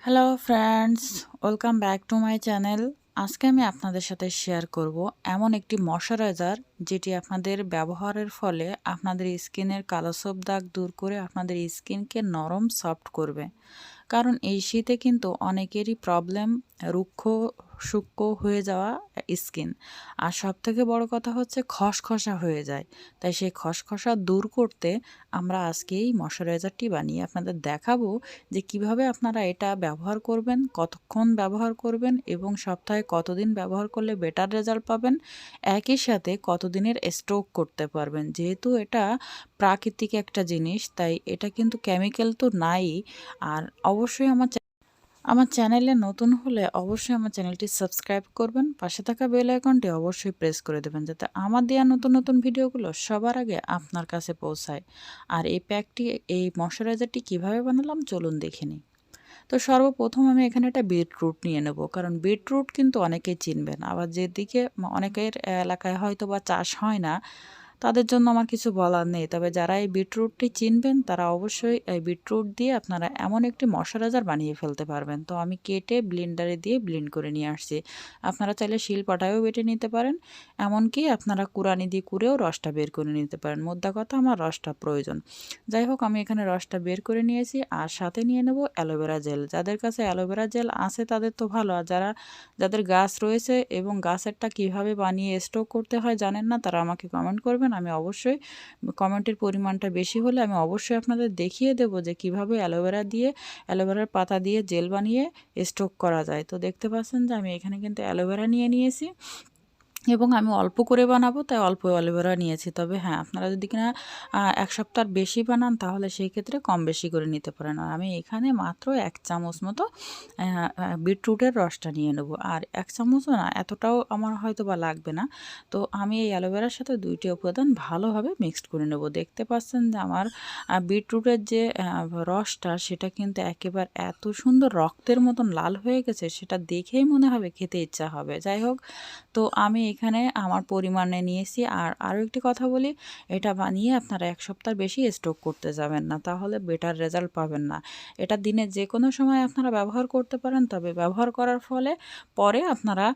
Hello friends, welcome back to my channel. আজকে আমি আপনাদের সাথে শেয়ার করব এমন একটি ময়শ্চারাইজার যেটি আপনাদের ব্যবহারের ফলে আপনাদের স্কিনের কালোসোপ দাগ দূর করে আপনাদের স্কিনকে নরম সফট করবে। কারণ এই শীতে কিন্তু অনেকেরই প্রবলেম রুক্ষ শুষ্ক হয়ে যাওয়া স্কিন। আর সবথেকে বড় কথা হচ্ছে খসখসা হয়ে যায়। তাই সেই খসখসা দূর করতে আমরা আজকে এই ময়শ্চারাইজারটি বানিয়ে আপনাদের দেখাবো যে কিভাবে আপনারা এটা ব্যবহার করবেন, কতক্ষণ ব্যবহার করবেন এবং সপ্তাহে কতদিন ব্যবহার করলে বেটার রেজাল্ট পাবেন, একই সাথে কতদিনের স্টক করতে পারবেন। যেহেতু এটা প্রাকৃতিক একটা জিনিস, তাই এটা কিন্তু কেমিক্যাল তো নাই। আর অবশ্যই আমার চ্যানেলে নতুন হলে অবশ্যই আমার চ্যানেলটি সাবস্ক্রাইব করবেন, পাশে থাকা বেল আইকনটি অবশ্যই প্রেস করে দেবেন যাতে আমার দেওয়া নতুন নতুন ভিডিওগুলো সবার আগে আপনার কাছে পৌঁছায়। আর এই ময়শ্চারাইজারটি কিভাবে বানালাম চলুন দেখে নিই। তো সর্বপ্রথম আমি এখানে একটা বিটরুট নিয়ে নেব, কারণ বিটরুট কিন্তু অনেকেই চিনবেন, আবার যেদিকে অনেকের এলাকায় হয়তো বা চাষ হয় না তাদের জন্য আমার কিছু বলার নেই। তবে যারা এই বিটরুটটি চিনবেন তারা অবশ্যই এই বিটরুট দিয়ে আপনারা এমন একটি ময়শ্চারাইজার বানিয়ে ফেলতে পারবেন। তো আমি কেটে ব্লেন্ডারে দিয়ে ব্লেন্ড করে নিয়ে আসছি। আপনারা চাইলে শিলপাটায়ও বেটে নিতে পারেন, এমনকি আপনারা কুড়ানি দিয়ে কুড়েও রসটা বের করে নিতে পারেন। মোদ্দা কথা আমার রসটা প্রয়োজন। যাই হোক, আমি এখানে রসটা বের করে নিয়েছি আর সাথে নিয়ে নেব অ্যালোভেরা জেল। যাদের কাছে অ্যালোভেরা জেল আছে তাদের তো ভালো, আর যাদের গাছ রয়েছে এবং গাছেরটা কিভাবে বানিয়ে স্টোক করতে হয় জানেন না, তারা আমাকে কমেন্ট করবেন। আমি অবশ্যই কমেন্টের পরিমাণটা বেশি হলে আমি অবশ্যই আপনাদের দেখিয়ে দেব যে কিভাবে অ্যালোভেরার পাতা দিয়ে জেল বানিয়ে স্টোক করা যায়। তো দেখতে পাচ্ছেন যে আমি এখানে কিন্তু অ্যালোভেরা নিয়ে নিয়েছি এবং আমি অল্প করে বানাবো তাই অল্প অ্যালোভেরা নিয়েছি। তবে হ্যাঁ, আপনারা যদি কিনা ১ সপ্তাহর বেশি বানান তাহলে সেই ক্ষেত্রে কম বেশি করে নিতে পারেন। আর আমি এখানে মাত্র ১ চামচ মতো বিটরুটের রসটা নিয়ে নেব। আর ১ চামচও না, এতটাও আমার হয়তো বা লাগবে না। তো আমি এই অ্যালোভেরার সাথে ২ টি উপাদান ভালোভাবে মিক্সড করে নেব। দেখতে পাচ্ছেন যে আমার বিটরুটের যে রসটা সেটা কিন্তু একেবারে এত সুন্দর রক্তের মতন লাল হয়ে গেছে, সেটা দেখেই মনে হবে খেতে ইচ্ছা হবে। যাই হোক, তো আমি এখানে আমার পরিমাণে নিয়েছি। আর আরও একটি কথা বলি, এটা বানিয়ে আপনারা ১ সপ্তাহ বেশি স্টক করতে যাবেন না, তাহলে বেটার রেজাল্ট পাবেন না। এটা দিনে যে কোনো সময় আপনারা ব্যবহার করতে পারেন, তবে ব্যবহার করার ফলে পরে আপনারা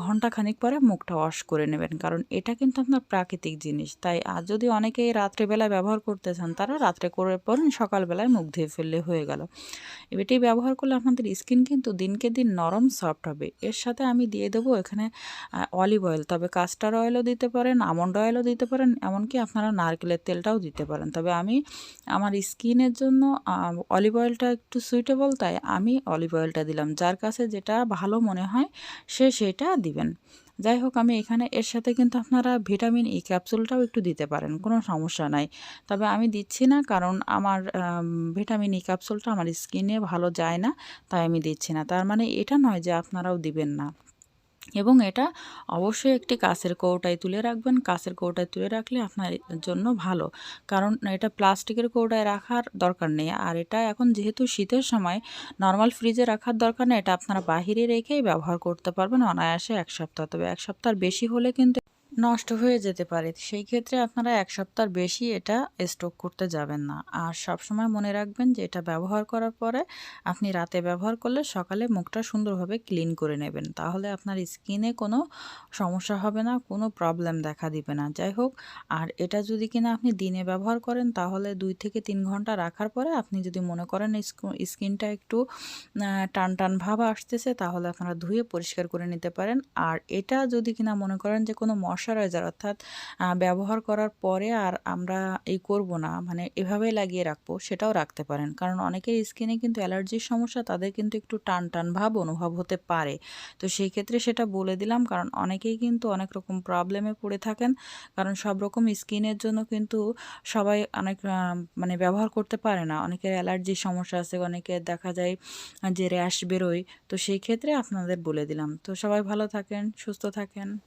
ঘণ্টাখানিক পরে মুখটা ওয়াশ করে নেবেন, কারণ এটা কিন্তু আপনার প্রাকৃতিক জিনিস। তাই আর যদি অনেকেই রাত্রেবেলায় ব্যবহার করতে চান তারা রাত্রে করে পরেন, সকালবেলায় মুখ ধুয়ে ফেললে হয়ে গেল। এটি ব্যবহার করলে আপনাদের স্কিন কিন্তু দিনকে দিন নরম সফট হবে। এর সাথে আমি দিয়ে দেবো এখানে অলিভ অয়েল, তবে কাস্টার অয়েলও দিতে পারেন, আমন্ড অয়েলও দিতে পারেন, এমনকি আপনারা নারকেলের তেলটাও দিতে পারেন। তবে আমি আমার স্কিনের জন্য অলিভ অয়েলটা একটু সুইটেবল, তাই আমি অলিভ অয়েলটা দিলাম। যার কাছে যেটা ভালো মনে হয় সে সেটা দিবেন। যাই হোক, আমি এখানে এর সাথে কিন্তু আপনারা ভিটামিন ই ক্যাপসুলটাও একটু দিতে পারেন, কোনো সমস্যা নাই। তবে আমি দিচ্ছি না, কারণ আমার ভিটামিন ই ক্যাপসুলটা আমার স্কিনে ভালো যায় না, তাই আমি দিচ্ছি না। তার মানে এটা নয় যে আপনারাও দিবেন না। এবং এটা অবশ্যই একটি কাঁচের কৌটায় তুলে রাখবেন। কাঁচের কৌটায় তুলে রাখলে আপনার জন্য ভালো, কারণ এটা প্লাস্টিকের কৌটায় রাখার দরকার নেই। আর এটা এখন যেহেতু শীতের সময় নর্মাল ফ্রিজে রাখার দরকার নেই, এটা আপনারা বাহিরে রেখেই ব্যবহার করতে পারবেন অনায়াসে ১ সপ্তাহ। তবে ১ সপ্তাহর বেশি হলে কিন্তু নষ্ট হয়ে যেতে পারে। সেই ক্ষেত্রে আপনারা ১ সপ্তাহর বেশি এটা স্টক করতে যাবেন না। আর সবসময় মনে রাখবেন যে এটা ব্যবহার করার পরে আপনি রাতে ব্যবহার করলে সকালে মুখটা সুন্দরভাবে ক্লিন করে নেবেন। তাহলে আপনার স্কিনে কোনো সমস্যা হবে না, কোনো প্রবলেম দেখা দিবে না। যাই হোক, আর এটা যদি কিনা আপনি দিনে ব্যবহার করেন তাহলে ২ থেকে ৩ ঘন্টা রাখার পরে আপনি যদি মনে করেন স্কিনটা একটু টান টান ভাব আসতেছে, তাহলে আপনারা ধুয়ে পরিষ্কার করে নিতে পারেন। আর এটা যদি কিনা মনে করেন যে কোনো ময়শ্চারাইজার অর্থাৎ ব্যবহার করার পরে আর আমরা করব না, মানে এভাবেই লাগিয়ে রাখবো, সেটাও রাখতে পারেন। কারণ অনেকের স্কিনে কিন্তু অ্যালার্জির সমস্যা, তাদের কিন্তু একটু টান টান ভাব অনুভব হতে পারে। তো সেই ক্ষেত্রে সেটা বলে দিলাম, কারণ অনেকেই কিন্তু অনেক রকম প্রবলেমে পড়ে থাকেন। কারণ সব রকম স্কিনের জন্য কিন্তু সবাই অনেক মানে ব্যবহার করতে পারে না। অনেকের অ্যালার্জির সমস্যা আছে, অনেকের দেখা যায় যে র্যাশ বেরোয়। তো সেই ক্ষেত্রে আপনাদের বলে দিলাম। তো সবাই ভালো থাকেন, সুস্থ থাকেন।